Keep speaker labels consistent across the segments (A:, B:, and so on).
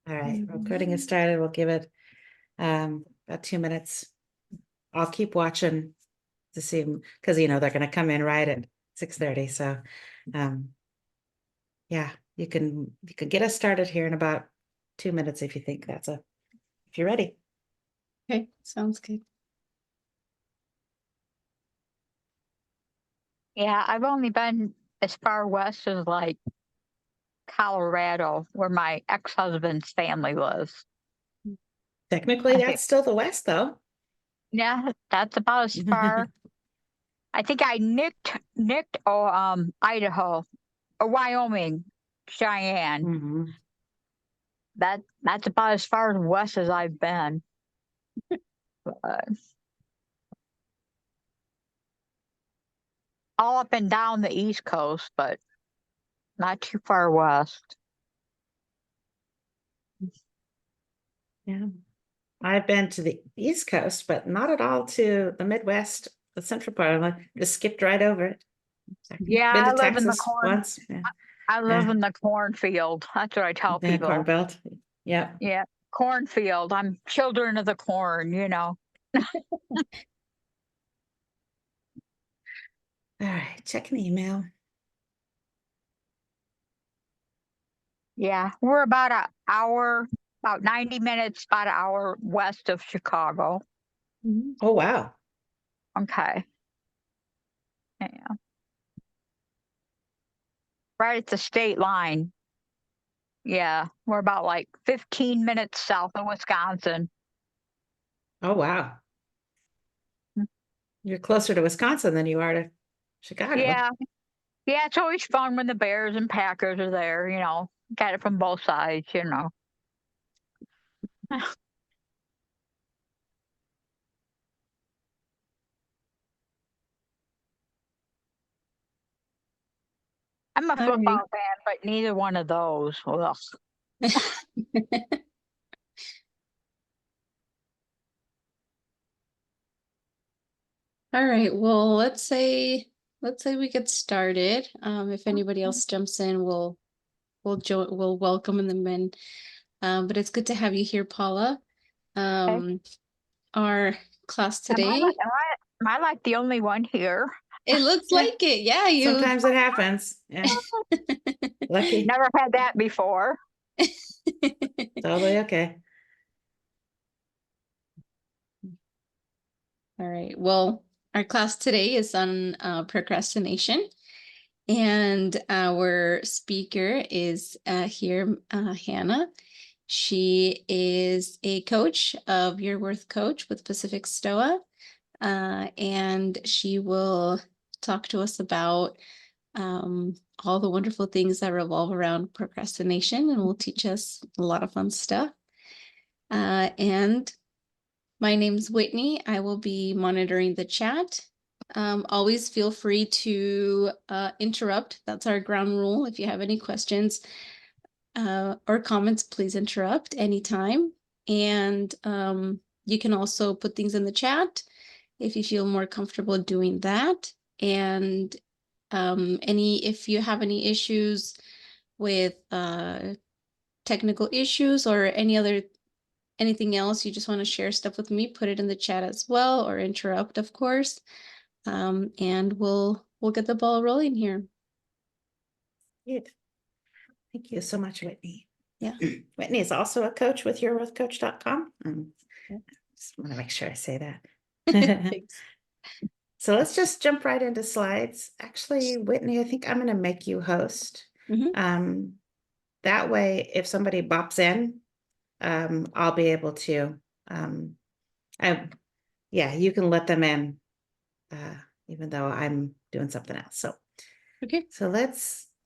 A: All right, recording is started. We'll give it about 2 minutes. I'll keep watching to see, because they're going to come in right at 6:30. So yeah, you can get us started here in about 2 minutes if you think if you're ready.
B: Okay, sounds good.
C: Yeah, I've only been as far west as like Colorado, where my ex-husband's family lives.
A: Technically, that's still the West, though.
C: Yeah, that's about as far. I think I nicked Idaho or Wyoming, Cheyenne.
A: Mm-hmm.
C: That's about as far west as I've been. All up and down the East Coast, but not too far west.
A: Yeah, I've been to the East Coast, but not at all to the Midwest, the central part. I just skipped right over it.
C: Yeah,
A: Been to
C: I live in the
A: Texas once. Yeah.
C: I live in the cornfield. That's what I tell
A: The
C: people.
A: Corn Belt. Yeah.
C: Yeah, cornfield. I'm children of the corn.
A: All right, checking the email.
C: Yeah, we're about an hour, about 90 minutes, about an hour west of Chicago.
A: Oh, wow.
C: Okay. Yeah. Right at the state line. Yeah, we're about like 15 minutes south of Wisconsin.
A: Oh, wow.
C: Mm.
A: You're closer to Wisconsin than you are to Chicago.
C: Yeah. Yeah, it's always fun when the Bears and Packers are there, Got it from both sides. I'm a
B: All
C: football
B: right.
C: fan, but neither one of those. Ugh.
B: All right. Well, let's say we get started. If anybody else jumps in, we'll welcome them in. But it's good to have you here, Paula. Our class today.
C: Am I like the only one here?
B: It looks like it. Yeah, you.
A: Sometimes it happens. Yeah. Lucky.
C: Never had that before.
A: Totally okay.
B: All right. Well, our class today is on procrastination. And our speaker is here, Hannah. She is a coach of Your Worth Coach with Pacific Stoa. And she will talk to us about all the wonderful things that revolve around procrastination, and will teach us a lot of fun stuff. And my name's Whitney. I will be monitoring the chat. Always feel free to interrupt. That's our ground rule. If you have any questions or comments, please interrupt anytime. And you can also put things in the chat if you feel more comfortable doing that. And if you have any issues with technical issues or anything else, you just want to share stuff with me, put it in the chat as well, or interrupt, of course. And we'll get the ball rolling here.
A: Good. Thank you so much, Whitney.
B: Yeah.
A: Whitney is also a coach with yourworthcoach.com. Just want to make sure I say that. So let's just jump right into slides. Actually, Whitney, I think I'm going to make you host. That way, if somebody bops in, I'll be able to, you can let them in, even though I'm doing something else. So,
B: okay.
A: So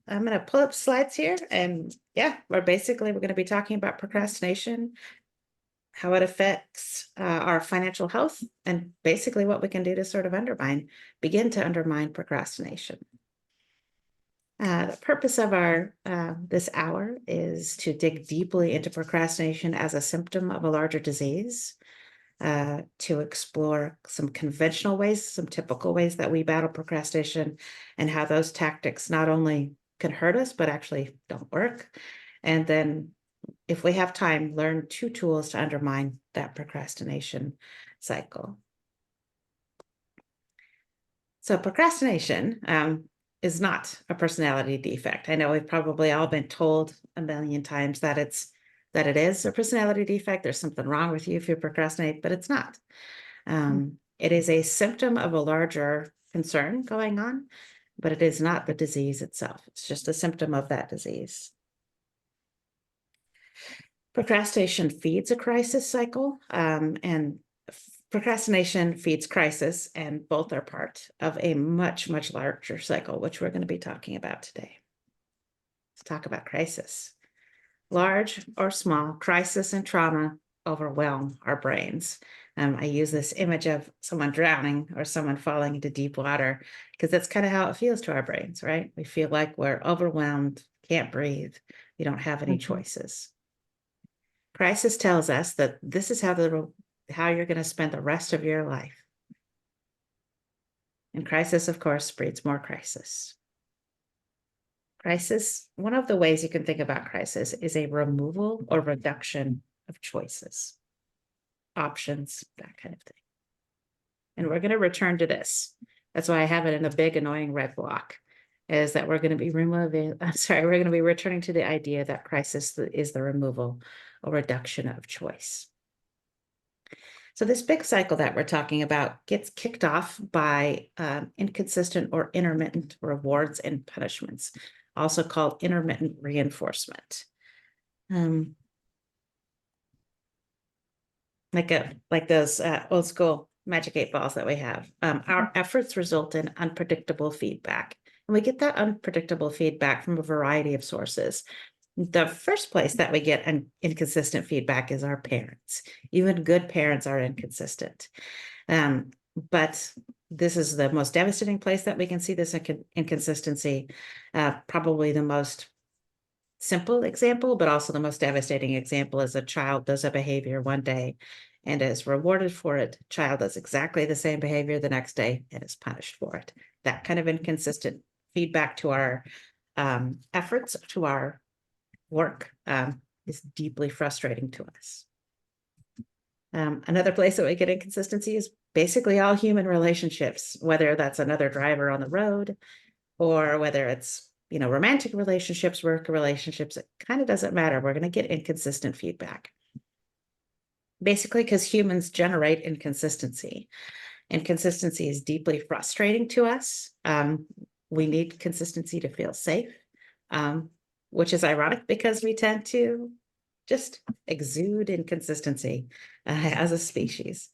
A: I'm going to pull up slides here, and we're going to be talking about procrastination, how it affects our financial health, and basically what we can do to sort of begin to undermine procrastination. The purpose of our this hour is to dig deeply into procrastination as a symptom of a larger disease, to explore some conventional ways, some typical ways that we battle procrastination, and how those tactics not only can hurt us, but actually don't work. And then if we have time, learn 2 tools to undermine that procrastination cycle. So procrastination is not a personality defect. I know we've probably all been told a million times that it is a personality defect. There's something wrong with you if you procrastinate, but it's not. It is a symptom of a larger concern going on, but it is not the disease itself. It's just a symptom of that disease. Procrastination feeds a crisis cycle, and procrastination feeds crisis, and both are part of a much, much larger cycle, which we're going to be talking about today. Let's talk about crisis. Large or small, crisis and trauma overwhelm our brains. I use this image of someone drowning or someone falling into deep water because that's kind of how it feels to our brains, right? We feel like we're overwhelmed, can't breathe, we don't have any choices. Crisis tells us that this is how you're going to spend the rest of your life. And crisis, of course, breeds more crisis. Crisis, one of the ways you can think about crisis is a removal or reduction of choices, options, that kind of thing. And we're going to return to this. That's why I have it in a big, annoying red block, is that we're going to be returning to the idea that crisis is the removal or reduction of choice. So this big cycle that we're talking about gets kicked off by inconsistent or intermittent rewards and punishments, also called intermittent reinforcement. Like those old school magic 8 balls that we have. Our efforts result in unpredictable feedback. And we get that unpredictable feedback from a variety of sources. The first place that we get an inconsistent feedback is our parents. Even good parents are inconsistent. But this is the most devastating place that we can see this inconsistency. Probably the most simple example, but also the most devastating example is a child does a behavior one day and is rewarded for it. Child does exactly the same behavior the next day and is punished for it. That kind of inconsistent feedback to our efforts, to our work, is deeply frustrating to us. Another place that we get inconsistency is basically all human relationships, whether that's another driver on the road or whether it's romantic relationships, work relationships. It kind of doesn't matter. We're going to get inconsistent feedback. Basically, because humans generate inconsistency. Inconsistency is deeply frustrating to us. We need consistency to feel safe, which is ironic because we tend to just exude inconsistency as a species.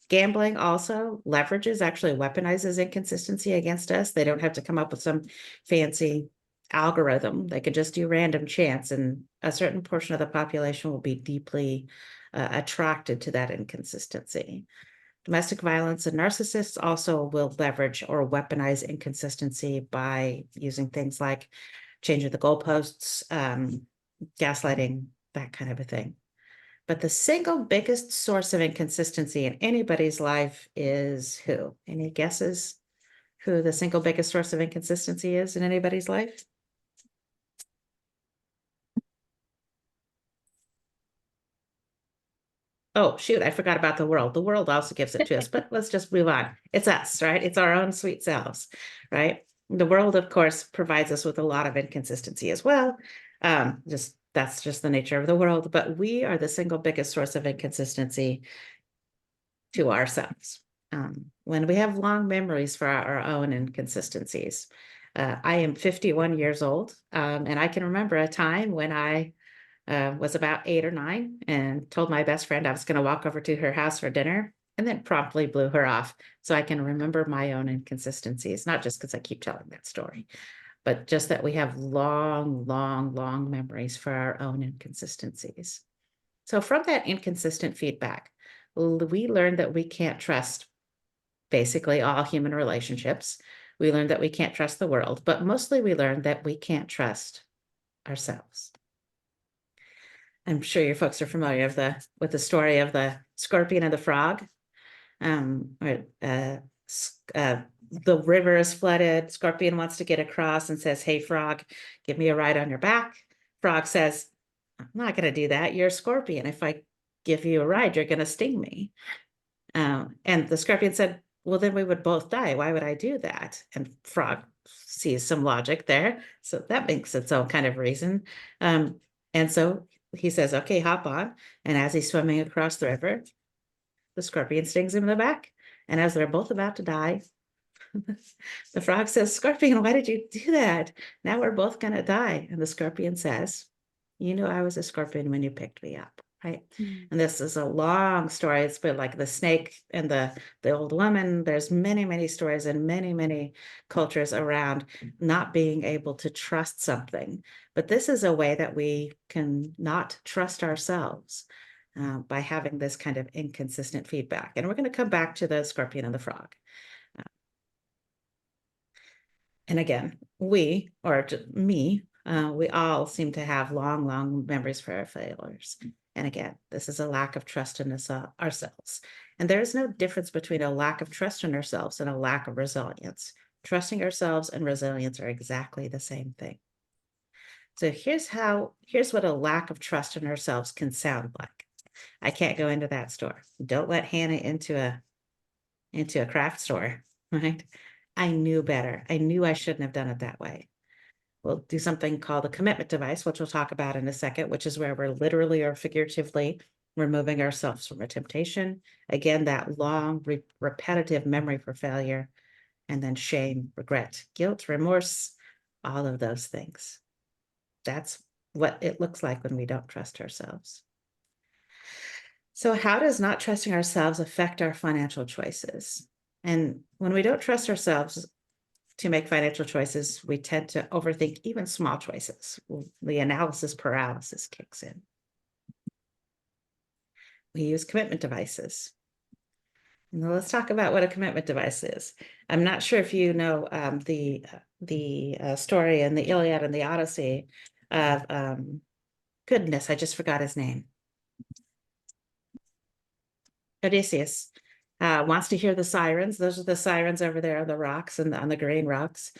A: Gambling also actually weaponizes inconsistency against us. They don't have to come up with some fancy algorithm. They could just do random chance, and a certain portion of the population will be deeply attracted to that inconsistency. Domestic violence and narcissists also will leverage or weaponize inconsistency by using things like changing the goalposts, gaslighting, that kind of a thing. But the single biggest source of inconsistency in anybody's life is who? Any guesses who the single biggest source of inconsistency is in anybody's life? Oh, shoot, I forgot about the world. The world also gives it to us, but let's just move on. It's us, right? It's our own sweet selves, right? The world, of course, provides us with a lot of inconsistency as well. That's just the nature of the world, but we are the single biggest source of inconsistency to ourselves. When we have long memories for our own inconsistencies. I am 51 years old, and I can remember a time when I was about 8 or 9 and told my best friend I was going to walk over to her house for dinner and then promptly blew her off. So I can remember my own inconsistencies, not just because I keep telling that story, but just that we have long, long, long memories for our own inconsistencies. So from that inconsistent feedback, we learned that we can't trust basically all human relationships. We learned that we can't trust the world, but mostly we learned that we can't trust ourselves. I'm sure you folks are familiar with the story of the scorpion and the frog. The river is flooded. Scorpion wants to get across and says, "Hey, frog, give me a ride on your back." Frog says, I'm not going to do that. You're a scorpion. If I give you a ride, you're going to sting me. And the scorpion said, well, then we would both die. Why would I do that? And frog sees some logic there. So that makes its own kind of reason. And so he says, okay, hop on. And as he's swimming across the river, the scorpion stings him in the back. And as they're both about to die, the frog says, Scorpion, why did you do that? Now we're both going to die. And the scorpion says, you knew I was a scorpion when you picked me up. Right.
B: Mm.
A: And this is a long story. It's been like the snake and the old woman. There's many, many stories in many, many cultures around not being able to trust something. But this is a way that we can not trust ourselves by having this kind of inconsistent feedback. And we're going to come back to the scorpion and the frog. And again, we, or me, we all seem to have long, long memories for our failures. And again, this is a lack of trust in ourselves. And there is no difference between a lack of trust in ourselves and a lack of resilience. Trusting ourselves and resilience are exactly the same thing. So here's what a lack of trust in ourselves can sound like. I can't go into that store. Don't let Hannah into a craft store, right? I knew better. I knew I shouldn't have done it that way. We'll do something called a commitment device, which we'll talk about in a second, which is where we're literally or figuratively removing ourselves from a temptation. Again, that long, repetitive memory for failure, and then shame, regret, guilt, remorse, all of those things. That's what it looks like when we don't trust ourselves. So how does not trusting ourselves affect our financial choices? And when we don't trust ourselves to make financial choices, we tend to overthink even small choices. The analysis paralysis kicks in. We use commitment devices. Now let's talk about what a commitment device is. I'm not sure if you know the story in the Iliad and the Odyssey of goodness, I just forgot his name. Odysseus wants to hear the sirens. Those are the sirens over there on the rocks and on the green rocks.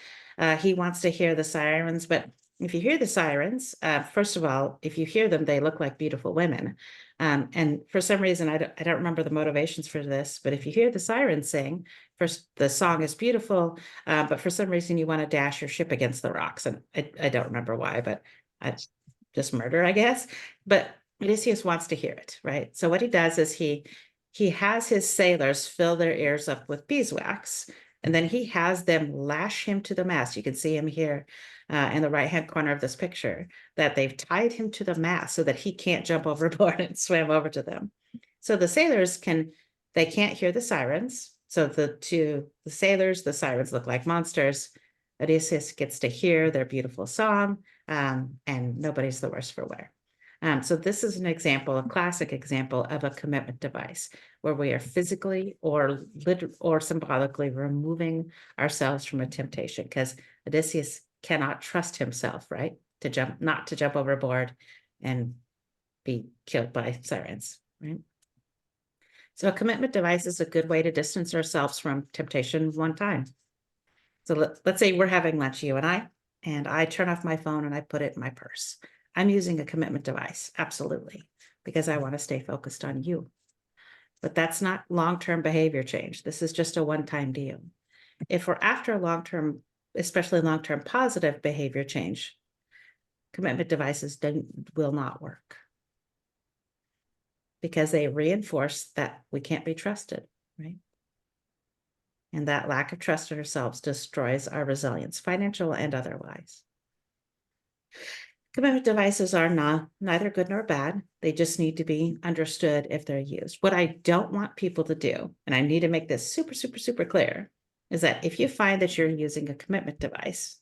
A: He wants to hear the sirens, but if you hear the sirens, first of all, if you hear them, they look like beautiful women. And for some reason, I don't remember the motivations for this, but if you hear the sirens sing, first, the song is beautiful, but for some reason you want to dash your ship against the rocks. And I don't remember why, but I just murder, I guess. But Odysseus wants to hear it, right? So what he does is he has his sailors fill their ears up with beeswax, and then he has them lash him to the mast. You can see him here in the right-hand corner of this picture, that they've tied him to the mast so that he can't jump overboard and swim over to them. So the sailors they can't hear the sirens. So to the sailors, the sirens look like monsters. Odysseus gets to hear their beautiful song, and nobody's the worse for wear. So this is an example, a classic example of a commitment device where we are physically or symbolically removing ourselves from a temptation, because Odysseus cannot trust himself, right? Not to jump overboard and be killed by sirens, right? So a commitment device is a good way to distance ourselves from temptation one time. So let's say we're having lunch, you and I turn off my phone and I put it in my purse. I'm using a commitment device, absolutely, because I want to stay focused on you. But that's not long-term behavior change. This is just a one-time deal. If we're after long-term, especially long-term positive behavior change, commitment devices will not work, because they reinforce that we can't be trusted, right? And that lack of trust in ourselves destroys our resilience, financial and otherwise. Commitment devices are neither good nor bad. They just need to be understood if they're used. What I don't want people to do, and I need to make this super, super, super clear, is that if you find that you're using a commitment device,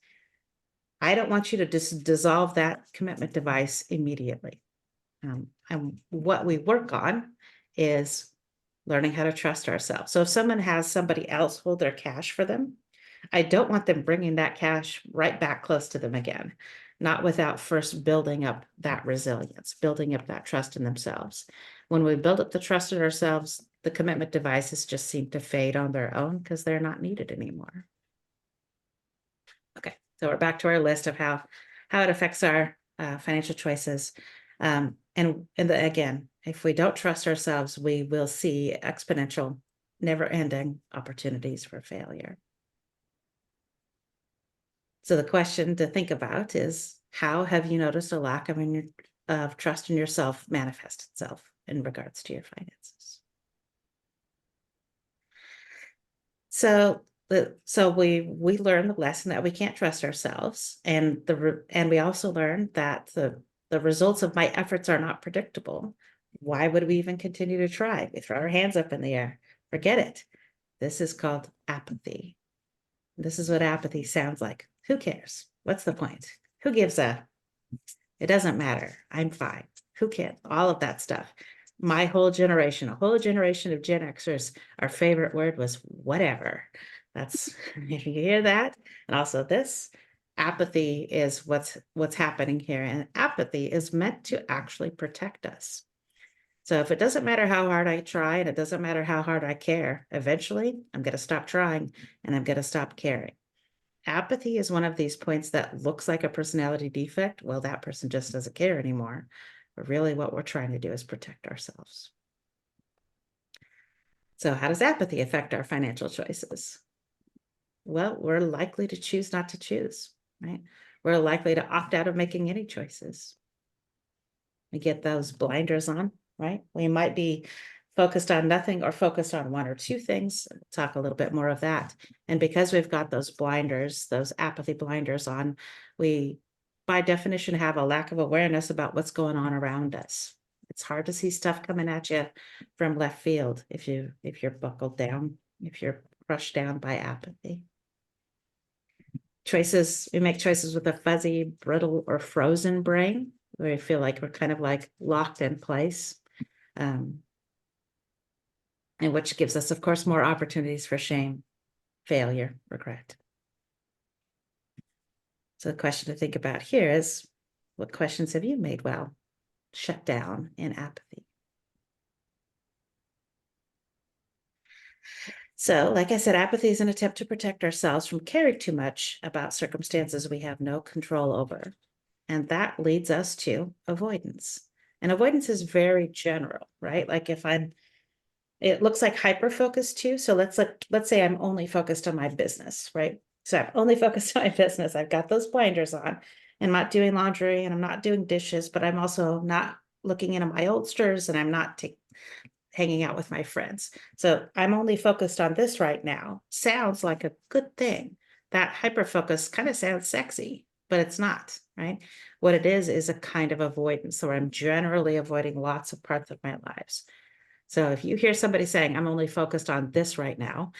A: I don't want you to just dissolve that commitment device immediately. And what we work on is learning how to trust ourselves. So if someone has somebody else hold their cash for them, I don't want them bringing that cash right back close to them again, not without first building up that resilience, building up that trust in themselves. When we build up the trust in ourselves, the commitment devices just seem to fade on their own because they're not needed anymore. Okay, so we're back to our list of how it affects our financial choices. Again, if we don't trust ourselves, we will see exponential, never-ending opportunities for failure. So the question to think about is, how have you noticed a lack of trust in yourself manifest itself in regards to your finances? So we learned the lesson that we can't trust ourselves, and we also learned that the results of my efforts are not predictable. Why would we even continue to try? We throw our hands up in the air. Forget it. This is called apathy. This is what apathy sounds like. Who cares? What's the point? Who gives a? It doesn't matter. I'm fine. Who cares? All of that stuff. My whole generation, a whole generation of Gen Xers, our favorite word was whatever. That's, if you hear that, and also this, apathy is what's happening here. And apathy is meant to actually protect us. So if it doesn't matter how hard I try, and it doesn't matter how hard I care, eventually I'm going to stop trying and I'm going to stop caring. Apathy is one of these points that looks like a personality defect. Well, that person just doesn't care anymore. But really what we're trying to do is protect ourselves. So how does apathy affect our financial choices? Well, we're likely to choose not to choose, right? We're likely to opt out of making any choices. We get those blinders on, right? We might be focused on nothing or focused on one or two things. We'll talk a little bit more of that. And because we've got those blinders, those apathy blinders on, we, by definition, have a lack of awareness about what's going on around us. It's hard to see stuff coming at you from left field if you're buckled down, if you're crushed down by apathy. We make choices with a fuzzy, brittle, or frozen brain, where we feel like we're kind of like locked in place. And which gives us, of course, more opportunities for shame, failure, regret. So the question to think about here is, what questions have you made well shut down in apathy? So, like I said, apathy is an attempt to protect ourselves from caring too much about circumstances we have no control over. And that leads us to avoidance. And avoidance is very general, right? Like it looks like hyper-focused too. So let's say I'm only focused on my business, right? So I'm only focused on my business. I've got those blinders on. I'm not doing laundry and I'm not doing dishes, but I'm also not looking into my oldsters and I'm not hanging out with my friends. So I'm only focused on this right now. Sounds like a good thing. That hyper-focus kind of sounds sexy, but it's not, right? What it is a kind of avoidance. So I'm generally avoiding lots of parts of my lives. So if you hear somebody saying, I'm only focused on this right now,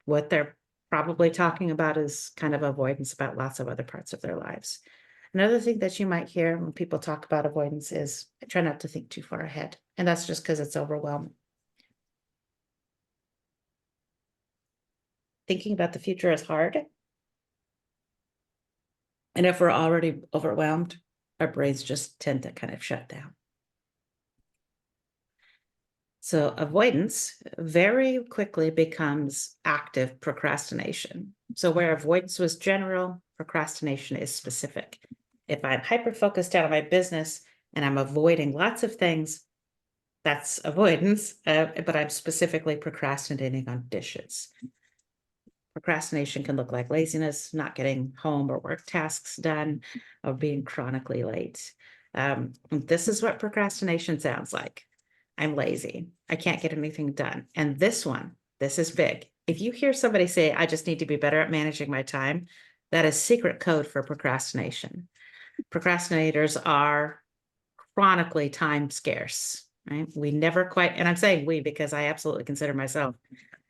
A: what they're probably talking about is kind of avoidance about lots of other parts of their lives. Another thing that you might hear when people talk about avoidance is, I try not to think too far ahead. And that's just because it's overwhelming. Thinking about the future is hard. And if we're already overwhelmed, our brains just tend to kind of shut down. So avoidance very quickly becomes active procrastination. So where avoidance was general, procrastination is specific. If I'm hyper-focused out on my business and I'm avoiding lots of things, that's avoidance, but I'm specifically procrastinating on dishes. Procrastination can look like laziness, not getting home or work tasks done, or being chronically late. This is what procrastination sounds like. I'm lazy. I can't get anything done. And this is big. If you hear somebody say, I just need to be better at managing my time, that is secret code for procrastination. Procrastinators are chronically time scarce, right? We never quite, and I'm saying we because I absolutely consider myself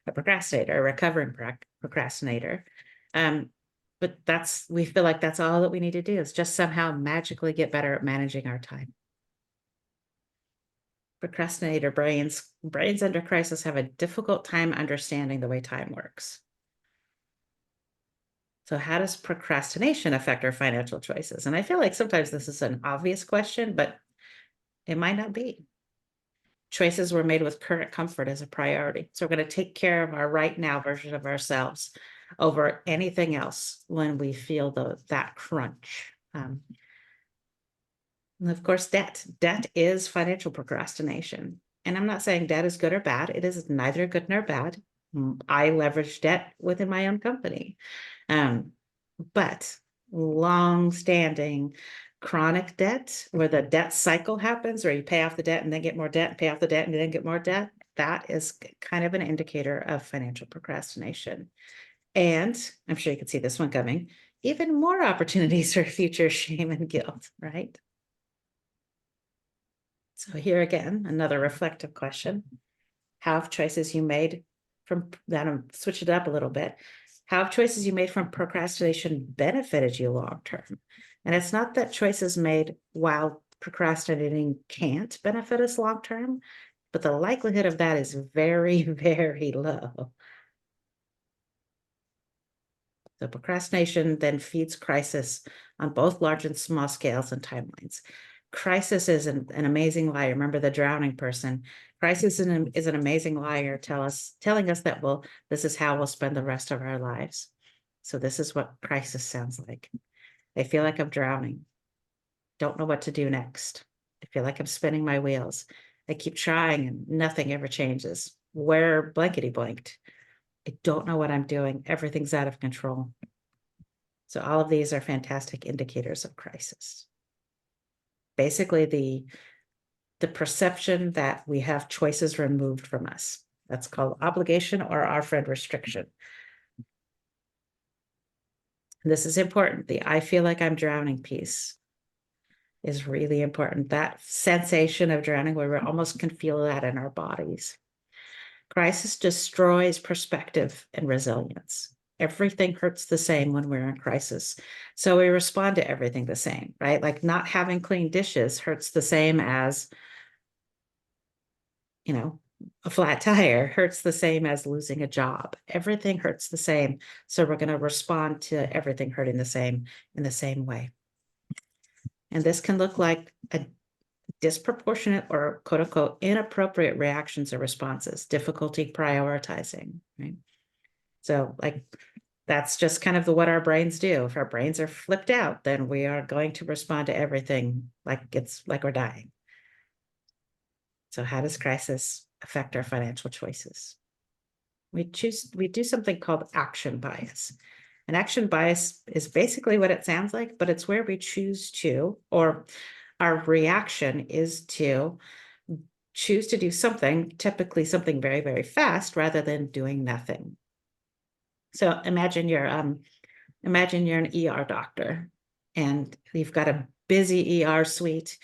A: a procrastinator, a recovering procrastinator. But we feel like that's all that we need to do is just somehow magically get better at managing our time. Procrastinator brains under crisis have a difficult time understanding the way time works. So how does procrastination affect our financial choices? And I feel like sometimes this is an obvious question, but it might not be. Choices were made with current comfort as a priority. So we're going to take care of our right now version of ourselves over anything else when we feel that crunch. And of course, debt. Debt is financial procrastination. And I'm not saying debt is good or bad. It is neither good nor bad. I leverage debt within my own company. But long-standing chronic debt, where the debt cycle happens, where you pay off the debt and then get more debt, pay off the debt and then get more debt, that is kind of an indicator of financial procrastination. And I'm sure you can see this one coming, even more opportunities for future shame and guilt, right? So here again, another reflective question. How have choices you made from that, switch it up a little bit. How have choices you made from procrastination benefited you long term? And it's not that choices made while procrastinating can't benefit us long term, but the likelihood of that is very, very low. So procrastination then feeds crisis on both large and small scales and timelines. Crisis is an amazing liar. Remember the drowning person. Crisis is an amazing liar telling us that this is how we'll spend the rest of our lives. So this is what crisis sounds like. I feel like I'm drowning. Don't know what to do next. I feel like I'm spinning my wheels. I keep trying and nothing ever changes. Where blankety blanked. I don't know what I'm doing. Everything's out of control. So all of these are fantastic indicators of crisis. Basically, the perception that we have choices removed from us. That's called obligation, or our friend restriction. This is important. The I feel like I'm drowning piece is really important. That sensation of drowning where we almost can feel that in our bodies. Crisis destroys perspective and resilience. Everything hurts the same when we're in crisis. So we respond to everything the same, right? Like not having clean dishes hurts the same as, a flat tire hurts the same as losing a job. Everything hurts the same. So we're going to respond to everything hurting the same in the same way. And this can look like a disproportionate or quote unquote inappropriate reactions or responses, difficulty prioritizing, right? So like that's just kind of what our brains do. If our brains are flipped out, then we are going to respond to everything like it's like we're dying. So how does crisis affect our financial choices? We do something called action bias. And action bias is basically what it sounds like, but it's where we choose to, or our reaction is to choose to do something, typically something very, very fast rather than doing nothing. So imagine you're an ER doctor and you've got a busy ER suite,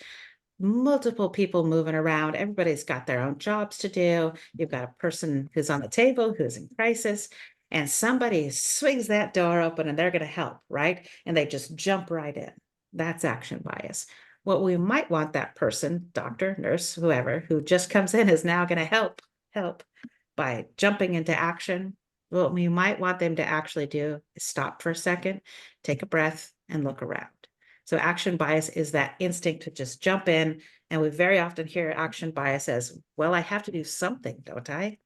A: multiple people moving around. Everybody's got their own jobs to do. You've got a person who's on the table, who's in crisis, and somebody swings that door open and they're going to help, right? And they just jump right in. That's action bias. What we might want that person, doctor, nurse, whoever, who just comes in is now going to help by jumping into action. What we might want them to actually do is stop for a second, take a breath, and look around. So action bias is that instinct to just jump in. And we very often hear action bias as, well, I have to do something, don't I?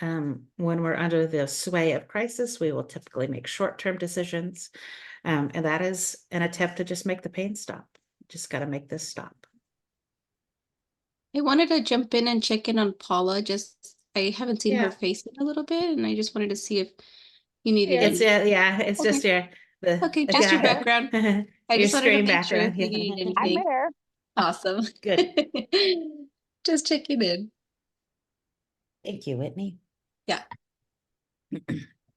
A: When we're under the sway of crisis, we will typically make short-term decisions. And that is an attempt to just make the pain stop. Just got to make this stop.
B: I wanted to jump in and check in on Paula. I haven't seen her face in a little bit, and I just wanted to see if you needed
A: It's
B: any.
A: it's just
B: Okay, just your background. I
A: your
B: just wanted to
A: screen
B: make sure if
A: background.
B: you needed
C: I'm
B: anything.
C: there.
B: Awesome.
A: Good.
B: Just checking in.
A: Thank you, Whitney.
B: Yeah.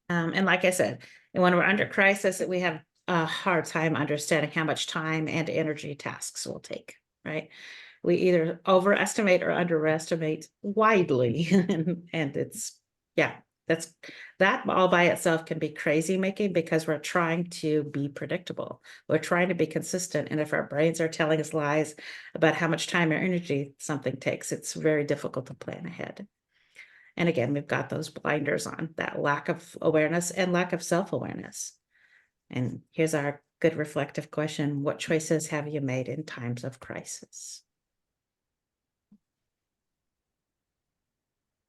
A: And like I said, when we're under crisis, we have a hard time understanding how much time and energy tasks will take, right? We either overestimate or underestimate widely. And it's, yeah, that all by itself can be crazy making because we're trying to be predictable. We're trying to be consistent. And if our brains are telling us lies about how much time or energy something takes, it's very difficult to plan ahead. And again, we've got those blinders on, that lack of awareness and lack of self-awareness. And here's our good reflective question. What choices have you made in times of crisis?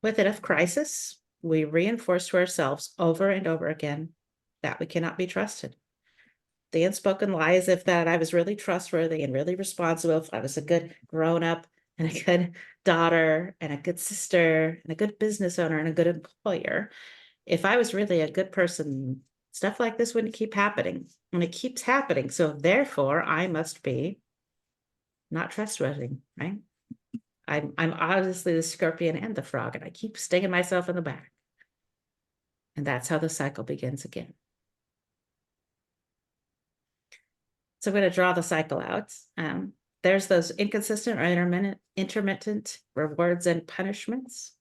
A: With enough crisis, we reinforce to ourselves over and over again that we cannot be trusted. the unspoken lies if that I was really trustworthy and really responsible, if I was a good grown up and a good daughter and a good sister and a good business owner and a good employer. If I was really a good person, stuff like this wouldn't keep happening. And it keeps happening. So therefore, I must be not trustworthy, right? I'm obviously the scorpion and the frog, and I keep stinging myself in the back. And that's how the cycle begins again. So I'm going to draw the cycle out. There's those inconsistent or intermittent rewards and punishments,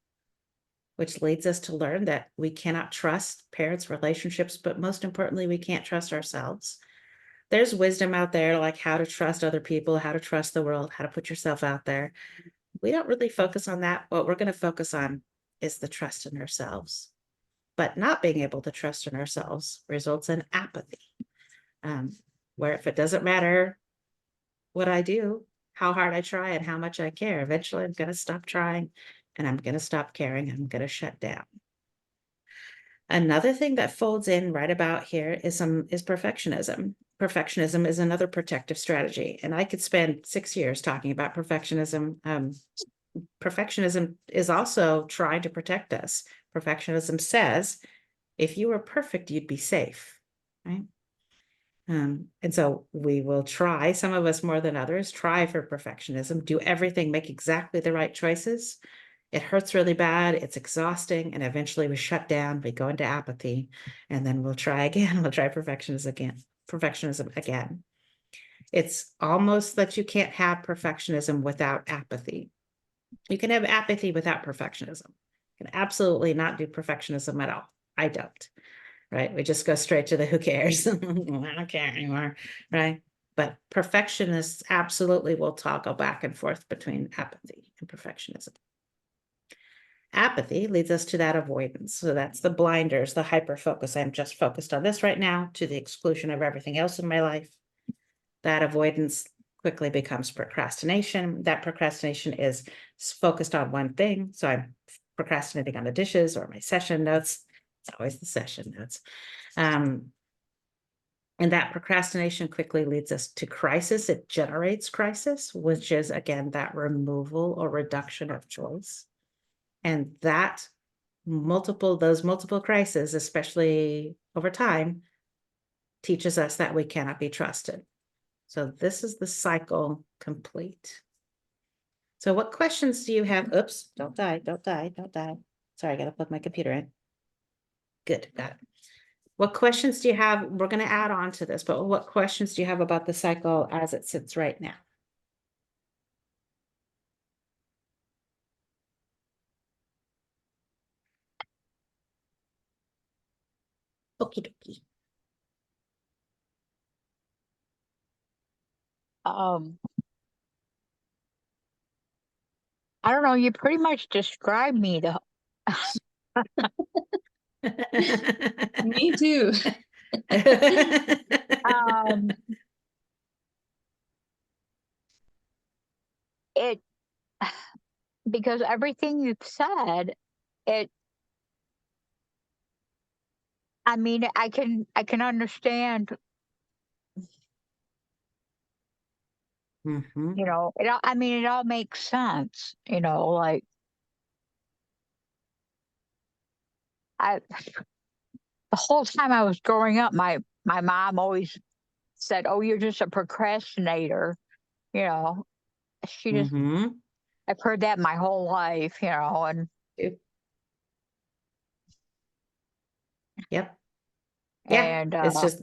A: which leads us to learn that we cannot trust parents, relationships, but most importantly, we can't trust ourselves. There's wisdom out there, like how to trust other people, how to trust the world, how to put yourself out there. We don't really focus on that. What we're going to focus on is the trust in ourselves. But not being able to trust in ourselves results in apathy, where if it doesn't matter what I do, how hard I try, and how much I care, eventually I'm going to stop trying and I'm going to stop caring. I'm going to shut down. Another thing that folds in right about here is perfectionism. Perfectionism is another protective strategy, and I could spend 6 years talking about perfectionism. Perfectionism is also trying to protect us. Perfectionism says, if you were perfect, you'd be safe, right? And so we will try, some of us more than others, try for perfectionism, do everything, make exactly the right choices. It hurts really bad, it's exhausting, and eventually we shut down, we go into apathy, and then we'll try again, we'll try perfectionism again. It's almost that you can't have perfectionism without apathy. You can have apathy without perfectionism. You can absolutely not do perfectionism at all. I don't, right? We just go straight to the who cares. I don't care anymore, right? But perfectionists absolutely will toggle back and forth between apathy and perfectionism. Apathy leads us to that avoidance. So that's the blinders, the hyper focus. I'm just focused on this right now to the exclusion of everything else in my life. That avoidance quickly becomes procrastination. That procrastination is focused on one thing. So I'm procrastinating on the dishes or my session notes. It's always the session notes. And that procrastination quickly leads us to crisis. It generates crisis, which is, again, that removal or reduction of choice. And that those multiple crises, especially over time, teaches us that we cannot be trusted. So this is the cycle complete. So what questions do you have? Oops, don't die, don't die, don't die. Sorry, I gotta plug my computer in. Good, got it. What questions do you have? We're gonna add on to this, but what questions do you have about the cycle as it sits right now? Okie dokie.
C: Um, I don't know. You pretty much described me.
B: Me too.
C: Um, it because everything you've said, it. I mean, I can understand.
A: Mhm.
C: It. I mean, it all makes sense. Like I the whole time I was growing up, my mom always said, "Oh, you're just a procrastinator." You know, she just
A: Mhm.
C: I've heard that my whole life.
A: Yep. Yep. Yeah.
C: And
A: It's just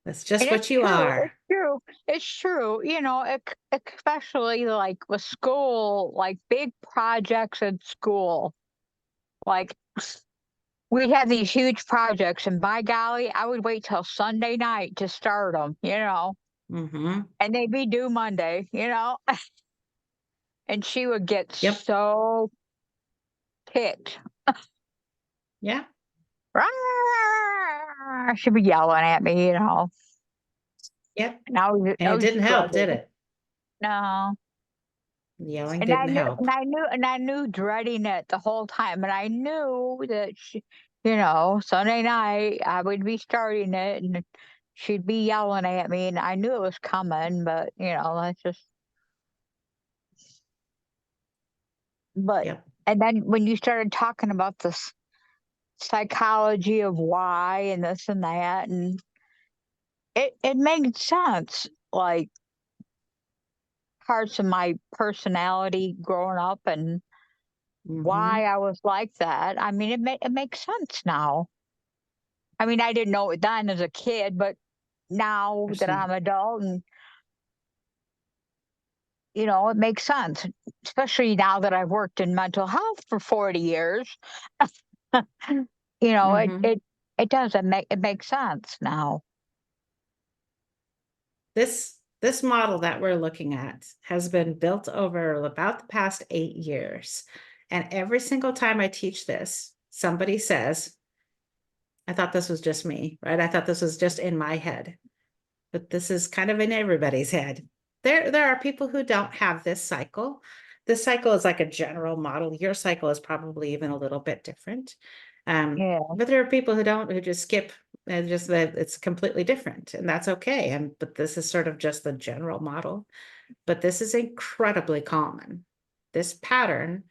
A: that's just
C: and
A: what
C: it's
A: you
C: true.
A: are.
C: It's true. It's true. Especially like with school, like big projects in school. Like we'd have these huge projects, and by golly, I would wait till Sunday night to start them.
A: Mhm.
C: And they'd be due Monday. And she would get
A: Yep.
C: so ticked.
A: Yeah.
C: "Rah!" She'd be yelling at me.
A: Yep.
C: And I
A: And it
C: was
A: didn't help, did
C: dreaded.
A: it?
C: No.
A: Yelling
C: And I
A: didn't
C: knew,
A: help.
C: and I knew dreading it the whole time. And I knew that Sunday night I would be starting it, and she'd be yelling at me, and I knew it was coming, but that's just. But
A: Yep.
C: and then when you started talking about this psychology of why and this and that, and it made sense, like parts of my personality growing up and
A: Mhm.
C: why I was like that. I mean, it makes sense now. I mean, I didn't know it then as a kid, but now
A: You're
C: that
A: smart.
C: I'm adult, and it makes sense, especially now that I've worked in mental health for 40 years. you know, it
A: Mhm.
C: it it does, it makes sense now.
A: This model that we're looking at has been built over about the past 8 years. And every single time I teach this, somebody says, I thought this was just me, right? I thought this was just in my head, but this is kind of in everybody's head. There are people who don't have this cycle. This cycle is like a general model. Your cycle is probably even a little bit different.
C: Yeah.
A: But there are people who don't, who just skip and just that it's completely different, and that's okay. And but this is sort of just the general model. But this is incredibly common. This pattern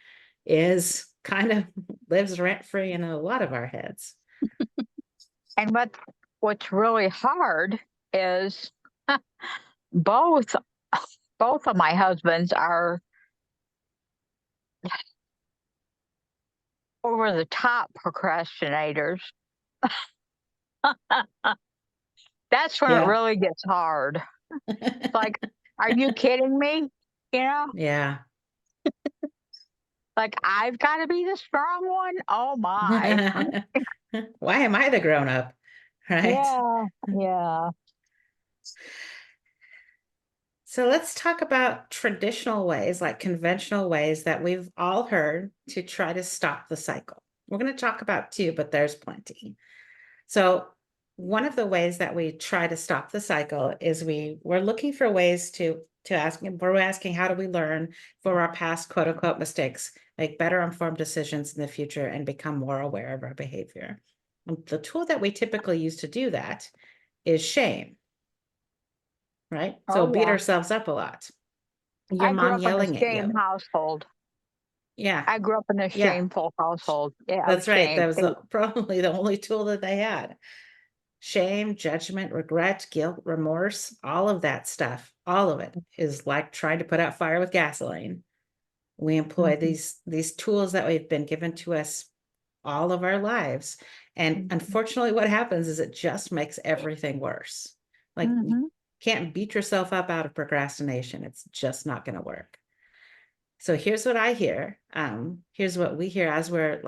A: is kind of lives rent free in a lot of our heads.
C: And what's really hard is both both of my husbands are over the top procrastinators. That's when it
A: Yeah.
C: really gets hard. It's like, are you kidding me? You know,
A: Yeah.
C: like I've got to be the strong one. Oh my.
A: Why am I the grown up? Right.
C: Yeah. Yeah.
A: So let's talk about traditional ways, like conventional ways that we've all heard to try to stop the cycle. We're going to talk about two, but there's plenty. So one of the ways that we try to stop the cycle is we're looking for ways to ask, we're asking how do we learn from our past quote unquote mistakes, make better informed decisions in the future, and become more aware of our behavior. And the tool that we typically use to do that is shame, right? So
C: Oh
A: beat
C: yeah.
A: ourselves up a lot. Your
C: I grew
A: mom
C: up in a
A: yelling at
C: shame
A: you.
C: household.
A: Yeah,
C: I grew up in a
A: yeah,
C: shameful household. Yeah,
A: that's right.
C: shame.
A: That was probably the only tool that they had. Shame, judgment, regret, guilt, remorse, all of that stuff, all of it is like trying to put out fire with gasoline. We employ
C: Mhm,
A: these tools that we've been given to us all of our lives. And
C: mhm,
A: unfortunately, what happens is it just makes everything worse. Like you
C: mhm,
A: can't beat yourself up out of procrastination. It's just not going to work. So here's what I hear. Here's what we hear as we're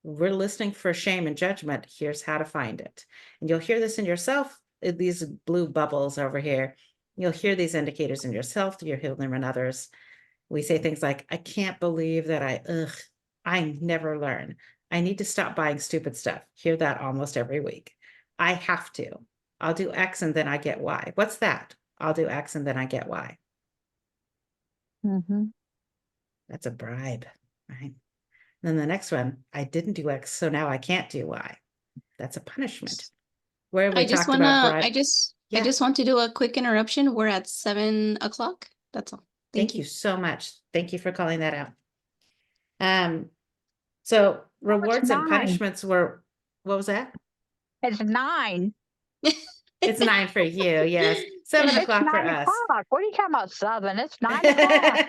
A: listening for shame and judgment. Here's how to find it. And you'll hear this in yourself, these blue bubbles over here. You'll hear these indicators in yourself, you'll hear them in others. We say things like, I can't believe that I never learn. I need to stop buying stupid stuff. Hear that almost every week. I have to. I'll do X and then I get Y. What's that? I'll do X and then I get Y.
C: mhm.
A: That's a bribe, right? Then the next one, I didn't do X, so now I can't do Y. That's a punishment. Where have we
B: I just
A: talked about
B: wanna,
A: bribe?
B: I
A: Yeah,
B: just want to do a quick interruption. We're at 7 o'clock. That's all. Thank
A: thank you
B: you.
A: so much. Thank you for calling that out. Um, so
C: Oh, it's
A: rewards and
C: 9.
A: punishments were, what was that?
C: It's 9.
A: It's 9 for you, yes. Seven
C: It's
A: o'clock for
C: 9
A: us.
C: o'clock. What are you talking about, 7? It's 9 o'clock.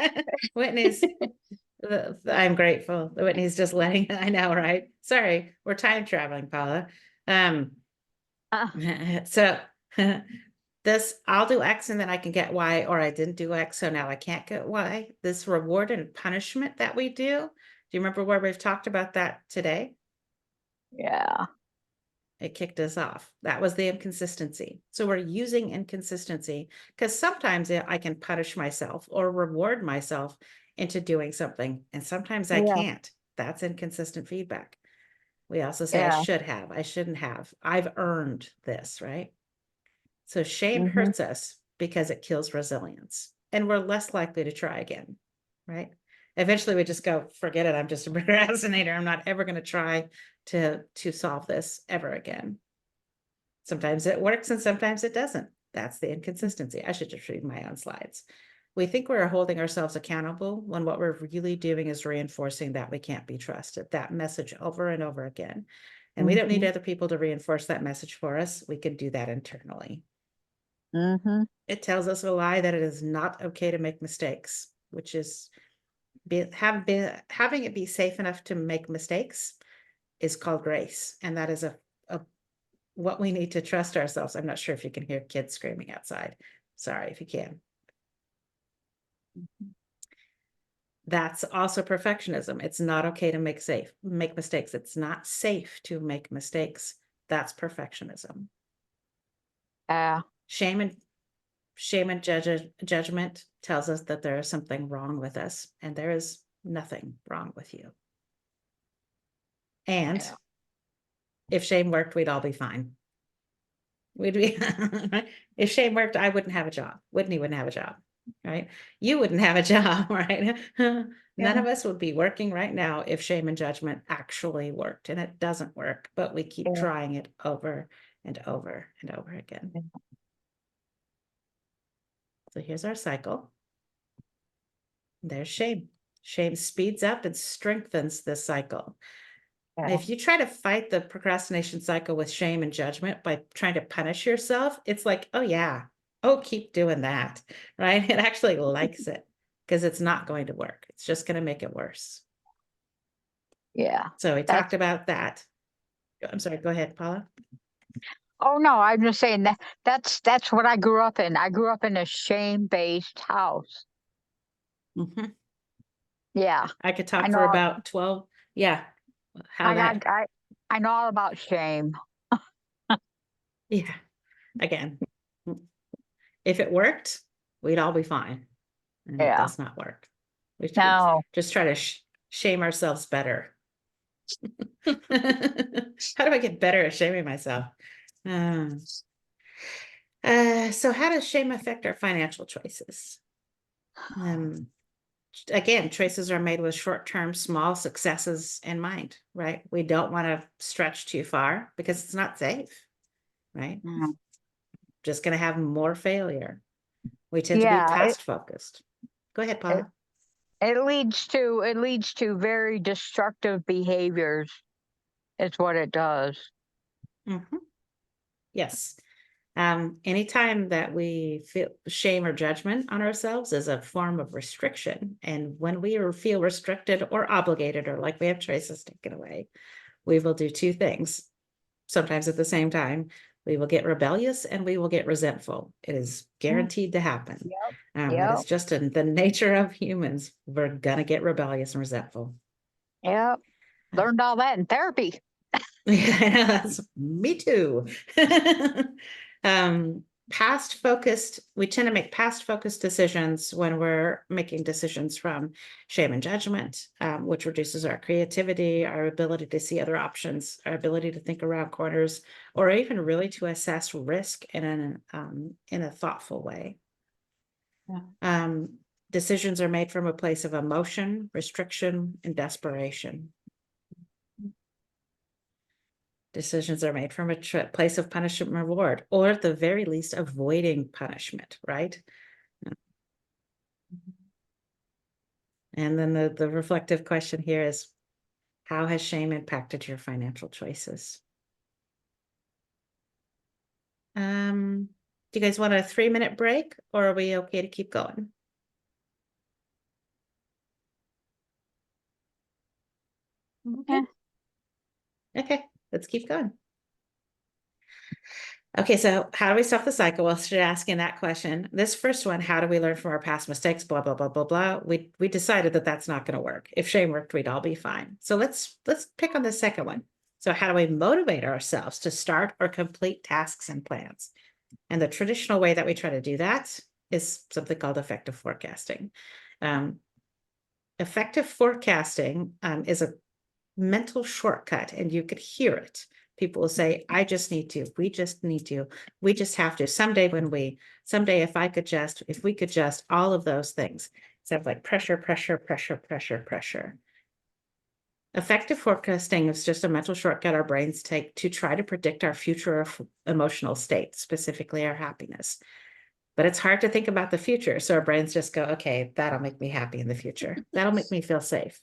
A: Whitney's, I'm grateful. Whitney's just letting, I know, right? Sorry, we're time traveling, Paula. Um,
C: Uh,
A: so this, I'll do X and then I can get Y, or I didn't do X, so now I can't get Y. This reward and punishment that we do you remember where we've talked about that today?
C: yeah.
A: It kicked us off. That was the inconsistency. So we're using inconsistency because sometimes I can punish myself or reward myself into doing something, and sometimes I
C: Yeah.
A: can't. That's inconsistent feedback. We also say, I
C: Yeah.
A: should have, I shouldn't have. I've earned this, right? So shame
C: Mhm.
A: hurts us because it kills resilience, and we're less likely to try again, right? Eventually we just go, forget it. I'm just a procrastinator. I'm not ever going to try to solve this ever again. Sometimes it works and sometimes it doesn't. That's the inconsistency. I should just read my own slides. We think we're holding ourselves accountable when what we're really doing is reinforcing that we can't be trusted, that message over and over again. And we don't need other people to reinforce that message for us. We can do that internally.
C: Mm-hmm.
A: It tells us a lie that it is not okay to make mistakes, which is having it be safe enough to make mistakes is called grace. And that is a what we need to trust ourselves. I'm not sure if you can hear kids screaming outside. Sorry if you can. That's also perfectionism. It's not okay to make mistakes. It's not safe to make mistakes. That's perfectionism.
C: Yeah.
A: Shame and judgment tells us that there is something wrong with us, and there is nothing wrong with you. And
C: Yeah.
A: if shame worked, we'd all be fine. We'd be if shame worked, I wouldn't have a job. Whitney wouldn't have a job, right? You wouldn't have a job, right? None of us would be working right now if shame and judgment actually worked, and it doesn't work, but we keep
C: Yeah.
A: trying it over and over and over again.
C: Yeah.
A: So here's our cycle. There's shame. Shame speeds up and strengthens this cycle.
C: Yeah.
A: If you try to fight the procrastination cycle with shame and judgment by trying to punish yourself, it's like, oh yeah, oh, keep doing that, right? It actually likes it because it's not going to work. It's just going to make it worse.
C: Yeah.
A: So we
C: That's,
A: talked about that. I'm sorry, go ahead, Paula.
C: oh no, I'm just saying that's what I grew up in. I grew up in a shame-based house.
A: Mhm.
C: Yeah.
A: I could
C: I
A: talk for
C: know
A: about 12. Yeah. How
C: I got
A: that,
C: I know all about shame.
A: yeah. Again, if it worked, we'd all be fine. And it
C: Yeah.
A: does not work. We should
C: No.
A: just try to shame ourselves better. How do I get better at shaming myself? Um, so how does shame affect our financial choices? Again, choices are made with short-term small successes in mind, right? We don't want to stretch too far because it's not safe, right?
C: Mm.
A: Just going to have more failure. We tend to be
C: Yeah,
A: past focused. Go ahead,
C: it
A: Paula.
C: it leads to very destructive behaviors. It's what it does.
A: Mhm. Yes. Anytime that we feel shame or judgment on ourselves is a form of restriction. And when we feel restricted or obligated or like we have choices taken away, we will do two things. Sometimes at the same time, we will get rebellious and we will get resentful. It is
C: Mm.
A: guaranteed to happen.
C: Yep.
A: It
C: Yep.
A: is just in the nature of humans. We're going to get rebellious and resentful.
C: Yep. Learned all that in therapy.
A: Yes, me too. Past focused, we tend to make past focused decisions when we're making decisions from shame and judgment, which reduces our creativity, our ability to see other options, our ability to think around corners, or even really to assess risk in a thoughtful way.
C: Yeah.
A: Decisions are made from a place of emotion, restriction, and desperation. Decisions are made from a place of punishment and reward, or at the very least, avoiding punishment, right? And then the reflective question here is, how has shame impacted your financial choices? Do you guys want a 3-minute break, or are we okay to keep going? Okay.
C: Yeah.
A: Okay, let's keep going. Okay, so how do we stop the cycle? Well, should asking that question. This first one, how do we learn from our past mistakes? Blah, blah, blah, blah, blah. We decided that that's not going to work. If shame worked, we'd all be fine. So let's pick on the second one. So how do we motivate ourselves to start or complete tasks and plans? And the traditional way that we try to do that is something called effective forecasting. Effective forecasting is a mental shortcut, and you could hear it. People will say, I just need to, we just need to, we just have to. Someday if we could just, all of those things. Instead of like pressure, pressure, pressure, pressure, pressure. Effective forecasting is just a mental shortcut our brains take to try to predict our future emotional state, specifically our happiness. But it's hard to think about the future. So our brains just go, okay, that'll make me happy in the future. That'll make me feel safe.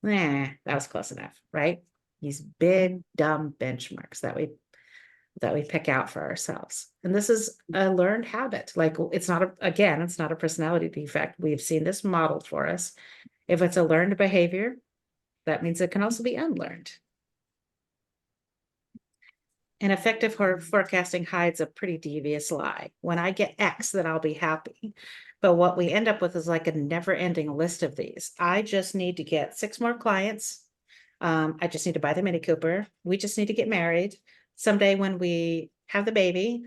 A: Nah, that was close enough, right? These big, dumb benchmarks that we pick out for ourselves. And this is a learned habit. Like it's not it's not a personality defect. We've seen this modeled for us. If it's a learned behavior, that means it can also be unlearned. And effective forecasting hides a pretty devious lie. When I get X, then I'll be happy. But what we end up with is like a never-ending list of these. I just need to get 6 more clients. I just need to buy the Mini Cooper. We just need to get married. Someday when we have the baby,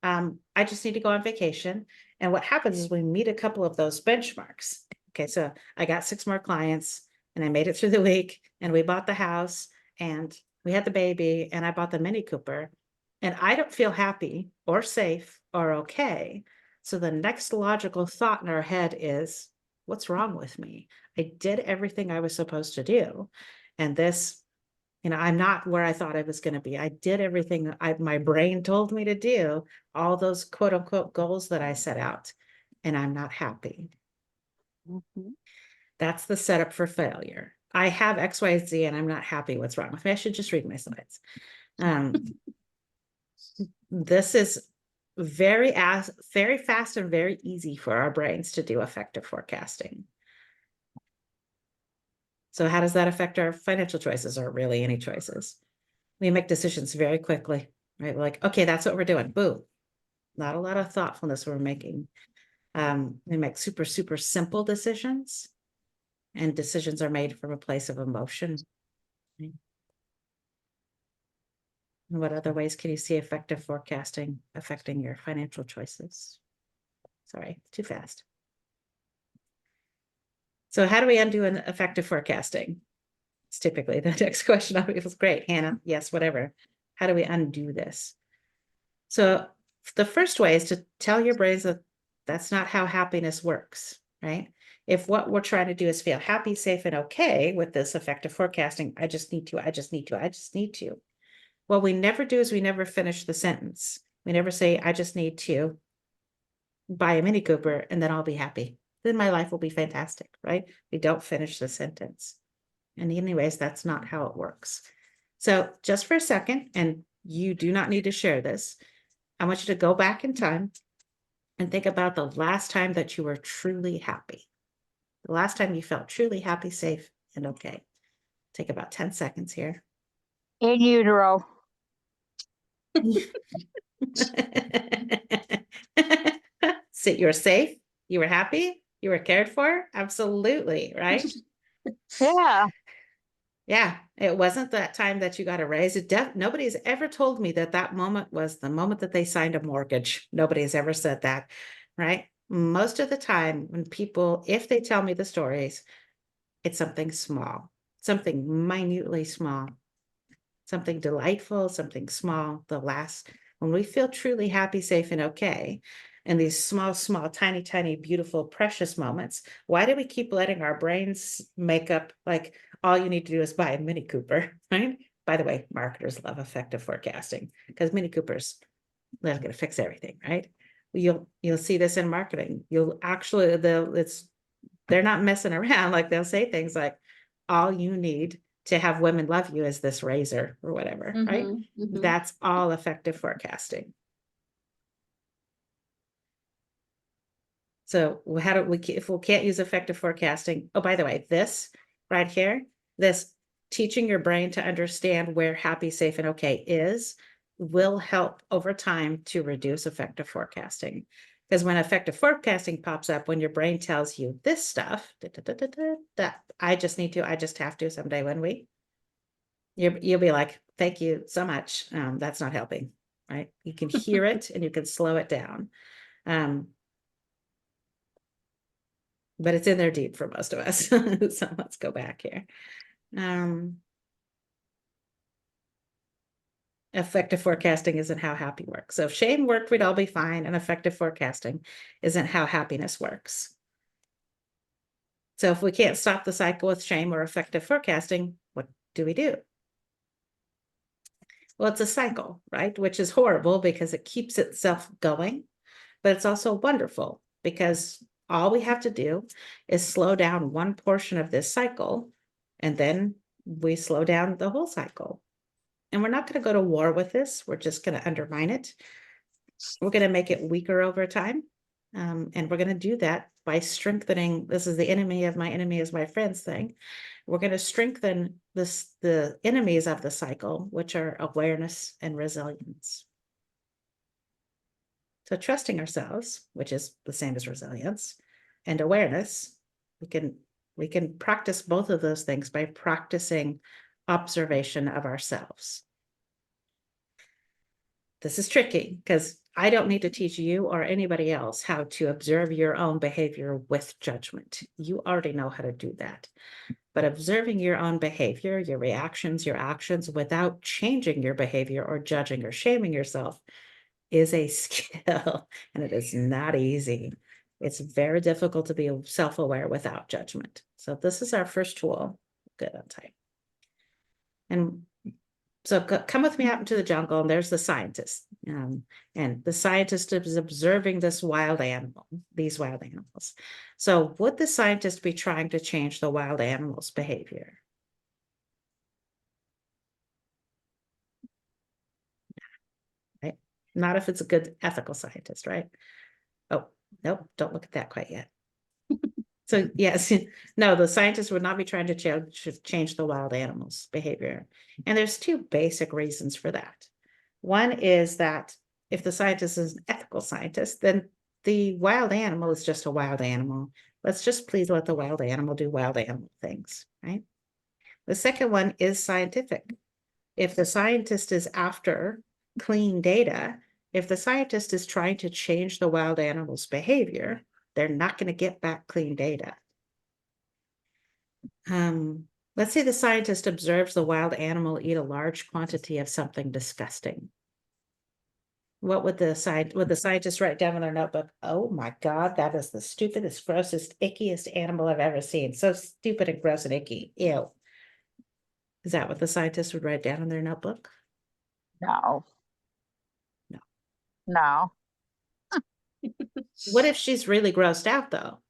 A: I just need to go on vacation. And what happens is we meet a couple of those benchmarks. Okay, so I got 6 more clients and I made it through the week and we bought the house and we had the baby and I bought the Mini Cooper and I don't feel happy or safe or okay. So the next logical thought in our head is, what's wrong with me? I did everything I was supposed to do. And this, I'm not where I thought I was going to be. I did everything my brain told me to do, all those quote unquote goals that I set out, and I'm not happy.
C: Mhm.
A: That's the setup for failure. I have X, Y, Z, and I'm not happy. What's wrong with me? I should just read my slides. This is very fast and very easy for our brains to do effective forecasting. So how does that affect our financial choices or really any choices? We make decisions very quickly, right? We're like, okay, that's what we're doing. Boom. Not a lot of thoughtfulness we're making. We make super, super simple decisions, and decisions are made from a place of emotion. What other ways can you see effective forecasting affecting your financial choices? Sorry, too fast. So how do we undo an effective forecasting? It's typically the next question on people's great, Hannah, yes, whatever. How do we undo this? So the first way is to tell your brains that that's not how happiness works, right? If what we're trying to do is feel happy, safe, and okay with this effective forecasting, I just need to, I just need to, I just need to. What we never do is we never finish the sentence. We never say, I just need to buy a Mini Cooper and then I'll be happy. Then my life will be fantastic, right? We don't finish the sentence. And anyways, that's not how it works. So just for a second, and you do not need to share this, I want you to go back in time and think about the last time that you were truly happy. The last time you felt truly happy, safe, and okay. Take about 10 seconds here.
C: In utero.
A: So you were safe, you were happy, you were cared for? Absolutely, right?
C: Yeah.
A: Yeah, it wasn't that time that you got a raise. Nobody's ever told me that that moment was the moment that they signed a mortgage. Nobody's ever said that, right? Most of the time when people, if they tell me the stories, it's something small, something minutely small, something delightful, something small. When we feel truly happy, safe, and okay, and these small, tiny, tiny, beautiful, precious moments, why do we keep letting our brains make up like all you need to do is buy a Mini Cooper, right? By the way, marketers love effective forecasting because Mini Coopers, they're going to fix everything, right? You'll see this in marketing. They're not messing around. Like they'll say things like, all you need to have women love you is this razor or whatever, right? That's all effective forecasting. So how do we, if we can't use effective forecasting, oh, by the way, this right here, this teaching your brain to understand where happy, safe, and okay is, will help over time to reduce effective forecasting. Because when effective forecasting pops up, when your brain tells you this stuff, that I just need to, I just have to someday when you'll be like, thank you so much. That's not helping, right? You can hear it and you can slow it down. But it's in there deep for most of us. So let's go back here. Effective forecasting isn't how happy works. So if shame worked, we'd all be fine. And effective forecasting isn't how happiness works. So if we can't stop the cycle with shame or effective forecasting, what do we do? Well, it's a cycle, right? Which is horrible because it keeps itself going, but it's also wonderful because all we have to do is slow down one portion of this cycle, and then we slow down the whole cycle. And we're not going to go to war with this. We're just going to undermine it. We're going to make it weaker over time. And we're going to do that by strengthening. This is the enemy of my enemy is my friend's thing. We're going to strengthen the enemies of the cycle, which are awareness and resilience. So trusting ourselves, which is the same as resilience, and awareness, we can practice both of those things by practicing observation of ourselves. This is tricky because I don't need to teach you or anybody else how to observe your own behavior with judgment. You already know how to do that. But observing your own behavior, your reactions, your actions without changing your behavior or judging or shaming yourself is a skill, and it is not easy. It's very difficult to be self-aware without judgment. So this is our first tool. Good on time. And so come with me out into the jungle, and there's the scientist. And the scientist is observing this wild animal, these wild animals. So would the scientist be trying to change the wild animal's behavior? Right? Not if it's a good ethical scientist, right? Oh, nope, don't look at that quite yet. So yes, no, the scientist would not be trying to change the wild animal's behavior. And there's two basic reasons for that. One is that if the scientist is an ethical scientist, then the wild animal is just a wild animal. Let's just please let the wild animal do wild animal things, right? The second one is scientific. If the scientist is after clean data, if the scientist is trying to change the wild animal's behavior, they're not going to get back clean data. Let's say the scientist observes the wild animal eat a large quantity of something disgusting. What would the scientist write down in their notebook? Oh my God, that is the stupidest, grossest, ickiest animal I've ever seen. So stupid and gross and icky. Ew. Is that what the scientist would write down in their notebook?
C: No.
A: No.
C: No.
A: What if she's really grossed out though?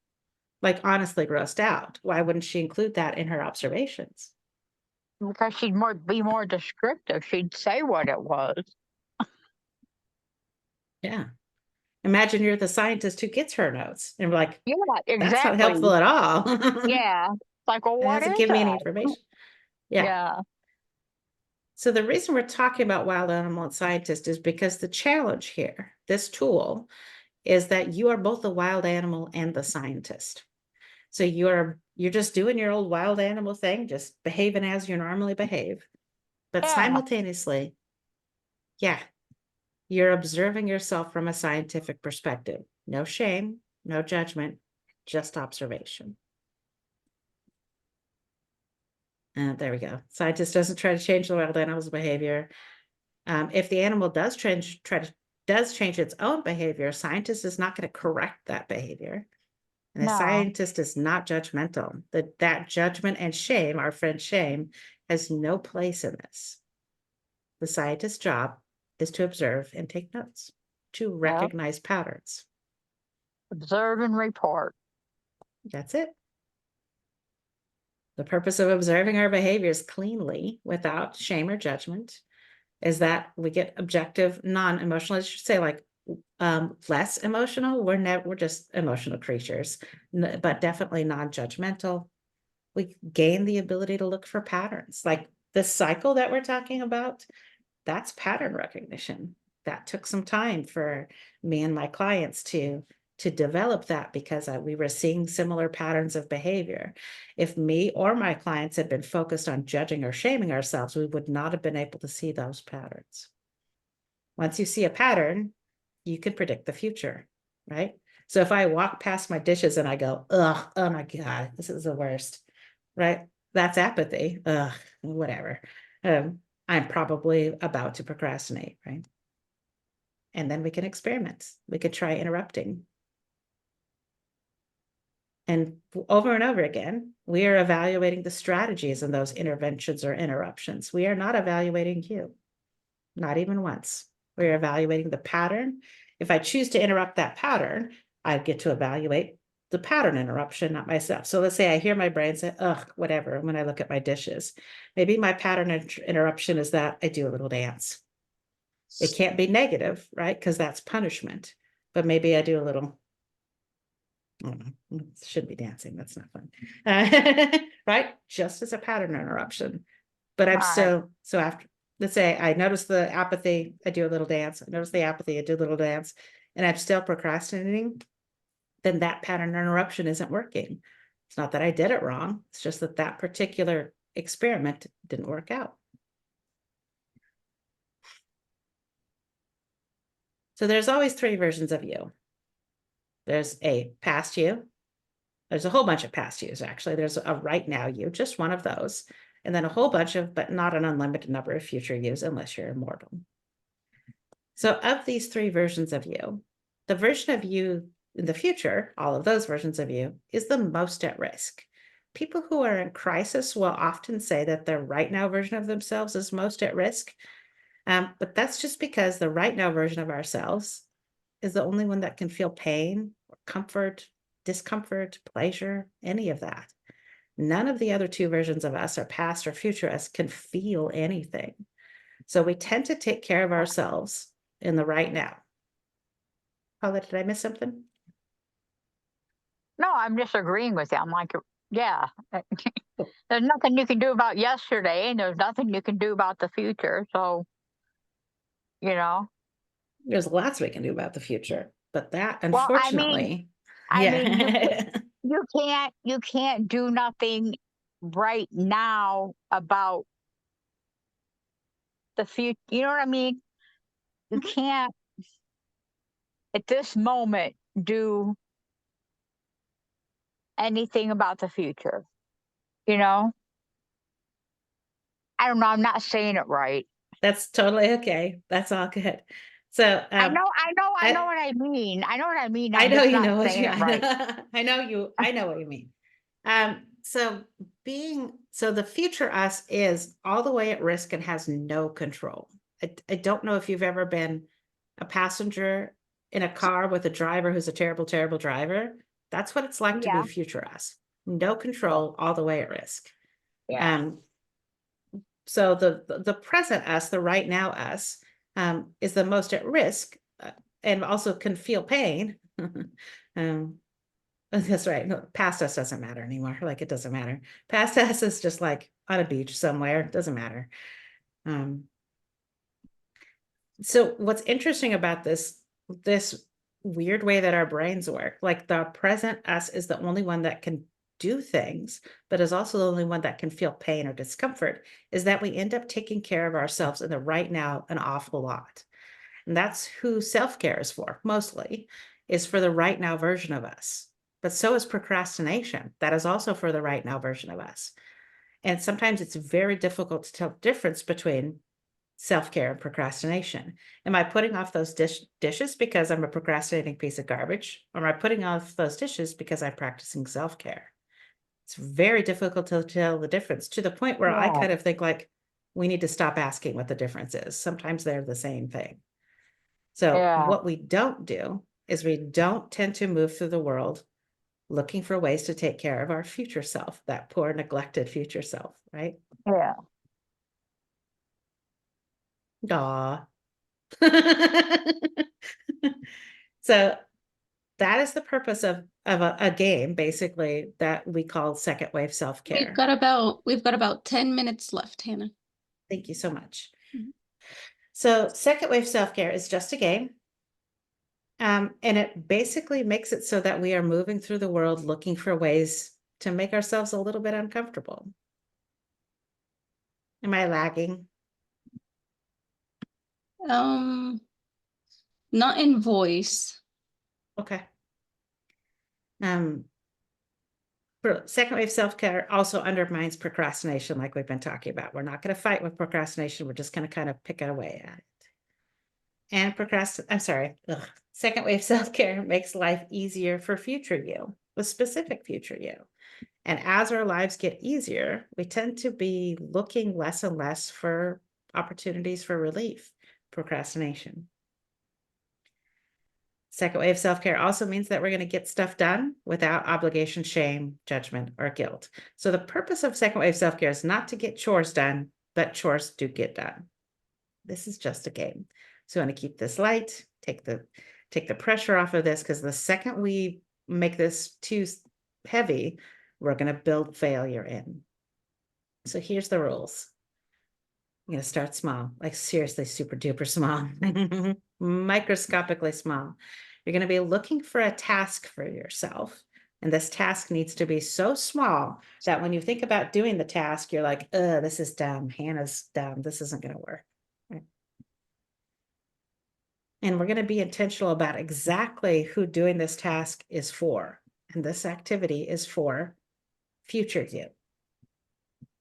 A: Like honestly grossed out. Why wouldn't she include that in her observations?
C: Because she'd be more descriptive. She'd say what it was.
A: Yeah. Imagine you're the scientist who gets her notes and we're like,
C: Yeah,
A: that's not
C: exactly.
A: helpful at all.
C: Yeah. Like, well,
A: It
C: what
A: doesn't
C: is
A: give me any
C: that?
A: information. Yeah.
C: Yeah.
A: So the reason we're talking about wild animal and scientist is because the challenge here, this tool, is that you are both the wild animal and the scientist. So you're just doing your old wild animal thing, just behaving as you normally behave. But
C: Yeah.
A: simultaneously, yeah, you're observing yourself from a scientific perspective. No shame, no judgment, just observation. There we go. Scientist doesn't try to change the wild animal's behavior. If the animal does change its own behavior, scientist is not going to correct that behavior. And a
C: No.
A: scientist is not judgmental. That judgment and shame, our friend shame, has no place in this. The scientist's job is to observe and take notes, to
C: Yep.
A: recognize patterns.
C: Observe and report.
A: That's it. The purpose of observing our behaviors cleanly without shame or judgment is that we get objective, non-emotional, I should say like less emotional. We're just emotional creatures, but definitely non-judgmental. We gain the ability to look for patterns. Like the cycle that we're talking about, that's pattern recognition. That took some time for me and my clients to develop that because we were seeing similar patterns of behavior. If me or my clients had been focused on judging or shaming ourselves, we would not have been able to see those patterns. Once you see a pattern, you can predict the future, right? So if I walk past my dishes and I go, ugh, oh my God, this is the worst, right? That's apathy. Ugh, whatever. I'm probably about to procrastinate, right? And then we can experiment. We could try interrupting. And over and over again, we are evaluating the strategies in those interventions or interruptions. We are not evaluating you, not even once. We're evaluating the pattern. If I choose to interrupt that pattern, I get to evaluate the pattern interruption, not myself. So let's say I hear my brain say, ugh, whatever, when I look at my dishes. Maybe my pattern interruption is that I do a little dance. It can't be negative, right? Because that's punishment. But maybe I do a little, I don't know, it should be dancing. That's not fun. Right? Just as a pattern interruption. But I'm
C: Right.
A: so after, let's say I notice the apathy, I do a little dance. I notice the apathy, I do a little dance, and I'm still procrastinating, then that pattern interruption isn't working. It's not that I did it wrong. It's just that that particular experiment didn't work out. So there's always three versions of you. There's a past you. There's a whole bunch of past yous, actually. There's a right now you, just one of those. And then a whole bunch of, but not an unlimited number of future yous unless you're immortal. So of these three versions of you, the version of you in the future, all of those versions of you, is the most at risk. People who are in crisis will often say that their right now version of themselves is most at risk. But that's just because the right now version of ourselves is the only one that can feel pain, or comfort, discomfort, pleasure, any of that. None of the other two versions of us, or past or future us, can feel anything. So we tend to take care of ourselves in the right now. Paula, did I miss something?
C: No, I'm just agreeing with you. I'm like, yeah, there's nothing you can do about yesterday, and there's nothing you can do about the future. So, you know,
A: There's lots we can do about the future, but that,
C: well,
A: unfortunately,
C: I mean,
A: yeah.
C: you can't do nothing right now about the future. You know what I mean? You
A: Mhm.
C: can't at this moment do anything about the future. You know, I don't know. I'm not saying it right.
A: That's totally okay. That's all good. So
C: I know
A: I
C: what I mean. I know what I mean.
A: I
C: I'm
A: know
C: just
A: you
C: not
A: know what
C: saying
A: you
C: it right.
A: I know what you mean. So so the future us is all the way at risk and has no control. I don't know if you've ever been a passenger in a car with a driver who's a terrible, terrible driver. That's what it's like to be
C: Yeah,
A: future us. No control, all the way at risk.
C: yeah,
A: Um, so the present us, the right now us, is the most at risk, and also can feel pain. um, that's right. No, past us doesn't matter anymore. Like it doesn't matter. Past us is just like on a beach somewhere. It doesn't matter. Um, so what's interesting about this weird way that our brains work, like the present us is the only one that can do things, but is also the only one that can feel pain or discomfort, is that we end up taking care of ourselves in the right now an awful lot. And that's who self-care is for, mostly, is for the right now version of us. But so is procrastination. That is also for the right now version of us. And sometimes it's very difficult to tell the difference between self-care and procrastination. Am I putting off those dishes because I'm a procrastinating piece of garbage? Or am I putting off those dishes because I'm practicing self-care? It's very difficult to tell the difference, to the point where I
C: yeah,
A: kind of think like we need to stop asking what the difference is. Sometimes they're the same thing. So
C: yeah,
A: what we don't do is we don't tend to move through the world looking for ways to take care of our future self, that poor neglected future self, right?
C: yeah.
A: Aw. So that is the purpose of a game, basically, that we call second wave self-care.
B: We've got about 10 minutes left, Hannah.
A: Thank you so much.
B: Mhm.
A: So second wave self-care is just a game. And it basically makes it so that we are moving through the world looking for ways to make ourselves a little bit uncomfortable. Am I lagging?
B: Um, Not in voice.
A: Okay. Um, Second wave self-care also undermines procrastination, like we've been talking about. We're not going to fight with procrastination. We're just going to kind of pick it away at it. And second wave self-care makes life easier for future you. with specific future you. And as our lives get easier, we tend to be looking less and less for opportunities for relief, procrastination. Second way of self-care also means that we're going to get stuff done without obligation, shame, judgment, or guilt. So the purpose of second way of self-care is not to get chores done, but chores do get done. This is just a game. So I want to keep this light, take the pressure off of this, because the second we make this too heavy, we're going to build failure in. So here's the rules. I'm going to start small, like seriously super duper small, microscopically small. You're going to be looking for a task for yourself. And this task needs to be so small that when you think about doing the task, you're like, this is dumb. Hannah's dumb. This isn't going to work. Right? And we're going to be intentional about exactly who doing this task is for. And this activity is for future you.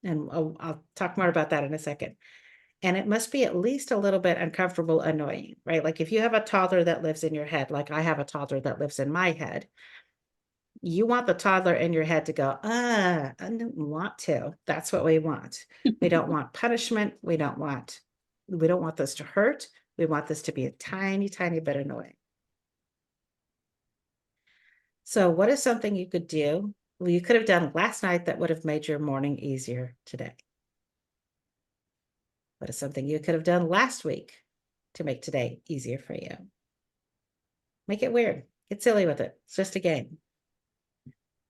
A: And I'll talk more about that in a second. And it must be at least a little bit uncomfortable, annoying, right? Like if you have a toddler that lives in your head, like I have a toddler that lives in my head, you want the toddler in your head to go, I don't want to. That's what we want. We don't want punishment. We don't want this to hurt. We want this to be a tiny, tiny bit annoying. So what is something you could do? Well, you could have done last night that would have made your morning easier today. What is something you could have done last week to make today easier for you? Make it weird. Get silly with it. It's just a game.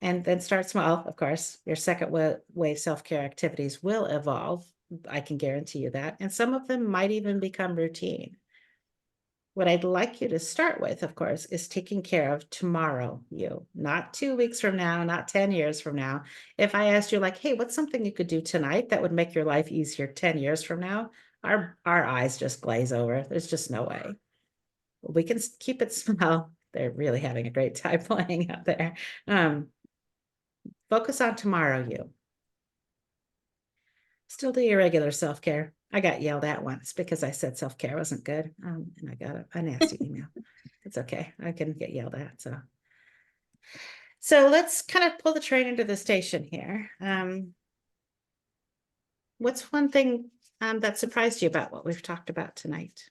A: And then start small, of course. Your second way self-care activities will evolve. I can guarantee you that. And some of them might even become routine. What I'd like you to start with, of course, is taking care of tomorrow you, not 2 weeks from now, not 10 years from now. If I asked you like, hey, what's something you could do tonight that would make your life easier 10 years from now? Our eyes just glaze over. There's just no way. We can keep it small. They're really having a great time playing out there. Focus on tomorrow you. Still do your regular self-care. I got yelled at once because I said self-care wasn't good. And I got a nasty email. It's okay. I can get yelled at. So let's kind of pull the train into the station here. What's one thing that surprised you about what we've talked about tonight?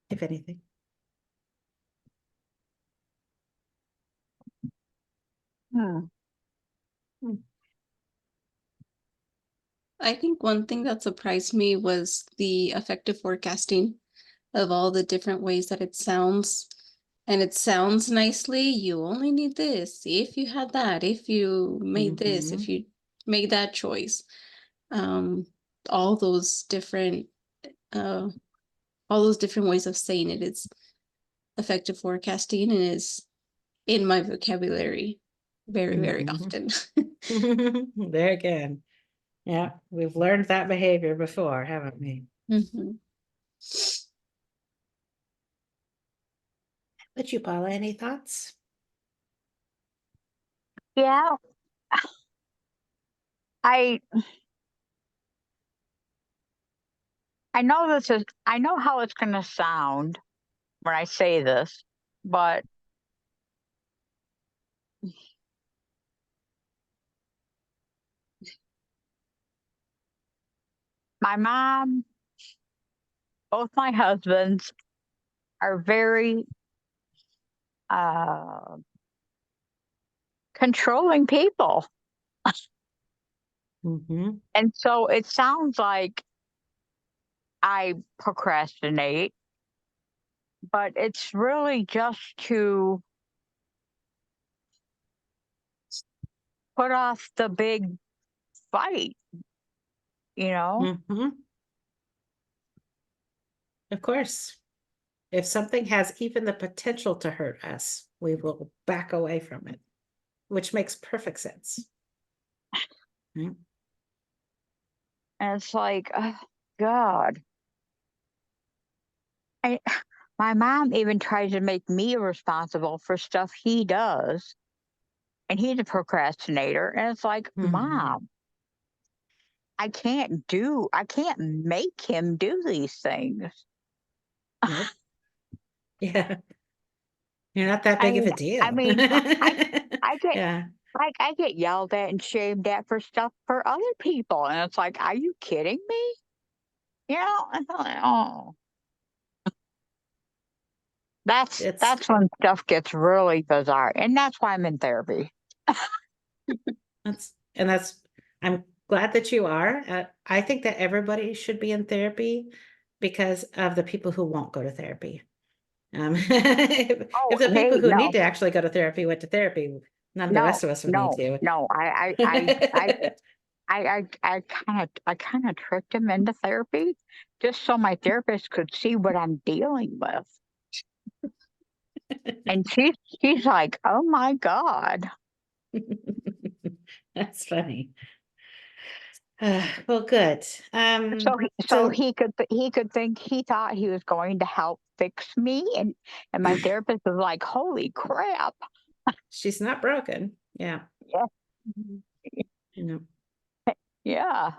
A: If anything.
C: Hmm.
B: I think one thing that surprised me was the effective forecasting of all the different ways that it sounds. And it sounds nicely. You only need this if you had that, if you made this, if you made that choice. Um, all those different ways of saying it. It's effective forecasting and is in my vocabulary very, very often.
A: Very good. Yeah, we've learned that behavior before, haven't we? But you, Paula, any thoughts?
C: Yeah, I I know how it's going to sound when I say this, but my mom, both my husbands are very uh, controlling people. And so it sounds like I procrastinate, but it's really just to put off the big fight, you know?
A: Of course. If something has even the potential to hurt us, we will back away from it, which makes perfect sense.
C: And it's like, oh, God. My mom even tries to make me responsible for stuff he does. And he's a procrastinator. And it's like, Mom, I can't make him do these things.
A: Nope. Yeah. You're not that
C: I
A: big of
C: mean,
A: a
C: I
A: deal.
C: mean, I get
A: Yeah,
C: I get yelled at and shamed at for stuff for other people, and it's like, are you kidding me? You know, I thought, oh,
A: it's
C: that's when stuff gets really bizarre, and that's why I'm in therapy.
A: that's I'm glad that you are. I think that everybody should be in therapy because of the people who won't go to therapy. If
C: Oh,
A: the people
C: hey,
A: who need to actually go to therapy went to therapy, none of the rest of us would need to.
C: no. I kind of tricked him into therapy just so my therapist could see what I'm dealing with. And she's like, "Oh my God."
A: That's funny. Well, good.
C: So
A: So
C: he could think he thought he was going to help fix me, and my therapist was like, "Holy crap."
A: she's not broken. Yeah.
C: Yeah.
A: You know,
C: Yeah.